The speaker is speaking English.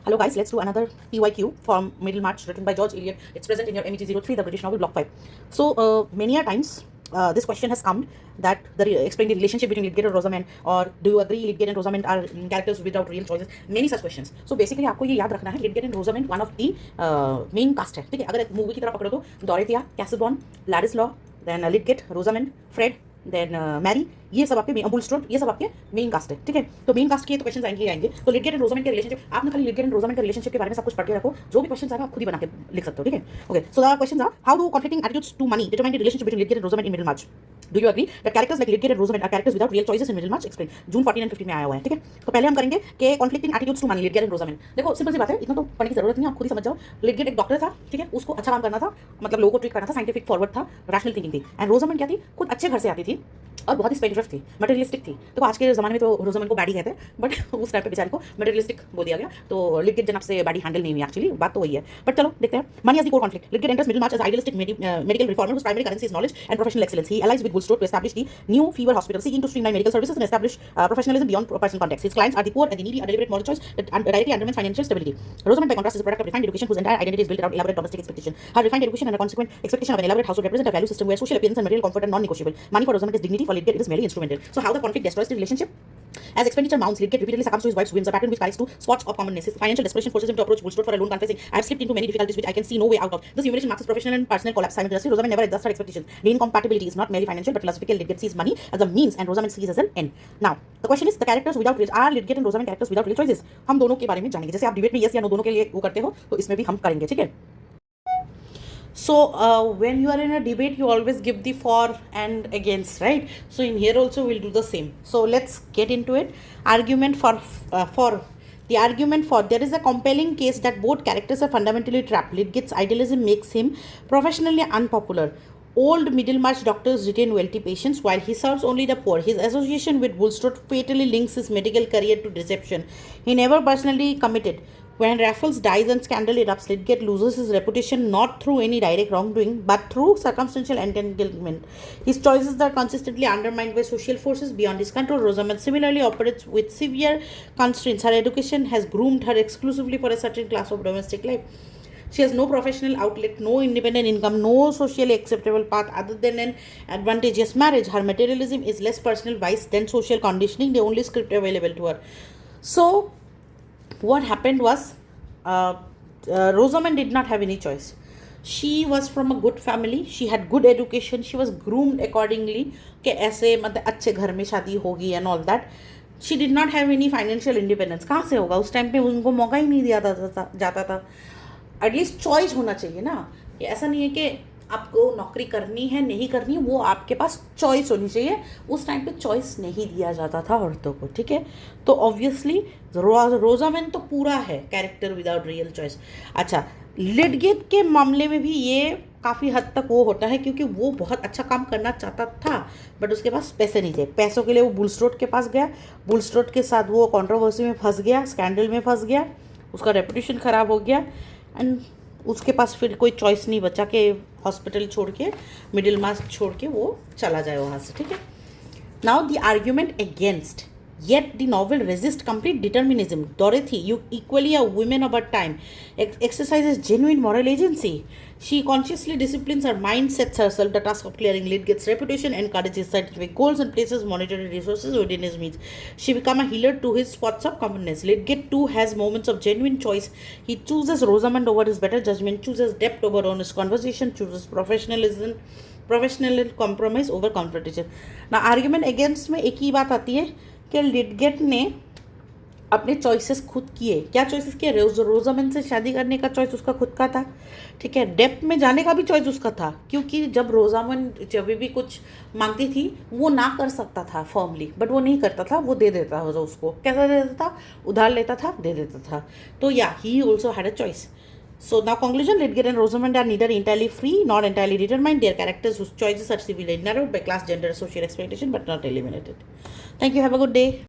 Hello guys, let's do another PYQ from Middlemarch written by George Eliot. It's present in your MEG 03, the British novel Block 5. So many a times this question has come that explain the relationship between Lydgate and Rosamond, or do you agree Lydgate and Rosamond are characters without real choices? Many such questions. So basically आपको ये याद रखना है Lydgate and Rosamond one of the main cast है, ठीक है? अगर एक मूवी की तरह पकड़ो तो डोरेथिया, कैसलबॉर्न, Ladislaw, then Lydgate, Rosamond, Fred, then Mary, ये सब आपके बुलस्ट्रोड, ये सब आपके मेन कास्ट है, ठीक है? तो मेन कास्ट के तो क्वेश्चन आएंगे आएंगे। तो लिडगेट एंड रोजामेंड के रिलेशनशिप, आपने खाली लिडगेट एंड रोजामेंड के रिलेशनशिप के बारे में सब कुछ पढ़ के रखो, जो भी क्वेश्चन आएगा आप खुद ही बना के लिख सकते हो, ठीक है? Okay, so the questions are, how do conflicting attitudes to money determine the relationship between Lydgate and Rosamond in Middlemarch? Do you agree that characters like Lydgate and Rosamond are characters without real choices in Middlemarch? Explain. June 14 and 15 में आया हुआ है, ठीक है? तो पहले हम करेंगे कि conflicting attitudes to money Lydgate and Rosamond. देखो सिंपल सी बात है, इतना तो पढ़ने की जरूरत नहीं है, आप खुद ही समझ जाओ। लिडगेट एक डॉक्टर था, ठीक है? उसको अच्छा काम करना था, मतलब लोगों को ट्रीट करना था, साइंटिफिक फॉरवर्ड था, रैशनल थिंकिंग थी। एंड रोजामेंड क्या थी? खुद अच्छे घर से आती थी और बहुत ही स्पेंडथ्रिफ्ट थी, मटेरियलिस्टिक थी। तो आज के ज़माने में तो रोजामेंड को बैडी कहते हैं, बट उस टाइम पे बेचारे को मटेरियलिस्टिक बोल दिया गया। तो लिडगेट जनाब से बैडी हैंडल नहीं हुई, एक्चुअली बात तो वही है। बट चलो देखते हैं। Money as the core conflict. Lydgate enters Middlemarch as idealistic medical reformer whose primary currency is knowledge and professional excellence. He allies with Bulstrode to establish the new fever hospital, seeking to streamline medical services and establish professionalism beyond personal context. His clients are the poor and the needy, a deliberate moral choice that directly undermines financial stability. Rosamond, by contrast, is a product of refined education whose entire identity is built around elaborate domestic expectation. Her refined education and a consequent expectation of an elaborate household represent a value system where social appearance and material comfort are non-negotiable. Money for Rosamond is dignity, for Lydgate it is merely instrumental. So how the conflict destroys the relationship? As expenditure mounts, Lydgate repeatedly succumbs to his wife's whims, a pattern which carries to spots of commonness. His financial desperation forces him to approach Bulstrode for a loan, confessing, "I have slipped into many difficulties which I can see no way out of." This humiliation marks his professional and personal collapse simultaneously. Rosamond never adjusts her expectations. The incompatibility is not merely financial but philosophical. Lydgate sees money as a means and Rosamond sees as an end. Now, the question is, the characters without real, are Lydgate and Rosamond characters without real choices? हम दोनों के बारे में जानेंगे। जैसे आप debate में yes या नो दोनों के लिए वो करते हो, तो इसमें भी हम करेंगे, ठीक है? So when you are in a debate, you always give the for and against, right? So in here also we'll do the same. So let's get into it. Argument for the argument for, there is a compelling case that both characters are fundamentally trapped. Lydgate's idealism makes him professionally unpopular. Old Middlemarch doctors retain wealthy patients while he serves only the poor. His association with Bulstrode fatally links his medical career to deception. He never personally committed. When Raffles dies and scandal erupts, Lydgate loses his reputation not through any direct wrongdoing but through circumstantial entanglement. His choices are consistently undermined by social forces beyond his control. Rosamond similarly operates with severe constraints. Her education has groomed her exclusively for a certain class of domestic life. She has no professional outlet, no independent income, no socially acceptable path other than an advantageous marriage. Her materialism is less personal vice than social conditioning, the only script available to her. So, what happened was, Rosamond did not have any choice. She was from a good family, she had good education, she was groomed accordingly कि ऐसे मतलब अच्छे घर में शादी होगी and all that. She did not have any financial independence. कहाँ से होगा? उस टाइम पे उनको मौका ही नहीं दिया जाता था। एटलीस्ट चॉइस होना चाहिए ना, कि ऐसा नहीं है कि आपको नौकरी करनी है नहीं करनी, वो आपके पास चॉइस होनी चाहिए। उस टाइम पे चॉइस नहीं दिया जाता था औरतों को, ठीक है? तो ऑब्वियसली रोजामेंड तो पूरा है कैरेक्टर विदाउट रियल चॉइस। अच्छा, लिडगेट के मामले में भी ये काफ़ी हद तक वो होता है, क्योंकि वो बहुत अच्छा काम करना चाहता था बट उसके पास पैसे नहीं थे। पैसों के लिए वो बुलस्ट्रोड के पास गया, बुलस्ट्रोड के साथ वो कंट्रोवर्सी में फंस गया, स्कैंडल में फंस गया, उसका रेपुटेशन ख़राब हो गया एंड उसके पास फिर कोई चॉइस नहीं बचा कि हॉस्पिटल छोड़ के, मिडिलमार्च छोड़ के वो चला जाए वहाँ से, ठीक है? Now the argument against, yet the novel resists complete determinism. Dorothy, you equally a woman of her time, exercises genuine moral agency. She consciously disciplines her mind, sets herself the task of clearing Lydgate's reputation, encourages scientific goals, and places monetary resources within his means. She becomes a healer to his spots of commonness. Lydgate too has moments of genuine choice. He chooses Rosamond over his better judgment, chooses depth over honest conversation, chooses professional compromise over confrontation. Now, argument against में एक ही बात आती है कि लिडगेट ने अपने choices खुद किए। क्या चॉइसेस किए? रोजामेंड से शादी करने का चॉइस उसका खुद का था, ठीक है? डेप्थ में जाने का भी चॉइस उसका था, क्योंकि जब रोजामेंड जब भी कुछ मांगती थी वो ना कर सकता था फॉर्मली, बट वो नहीं करता था, वो दे देता था उसको। कैसा दे देता था? उधार लेता था, दे देता था। तो या he also had a choice. So now conclusion, Lydgate and Rosamond are neither entirely free nor entirely determined. They are characters whose choices are severely narrowed by class, gender, social expectation but not eliminated. Thank you. Have a good day.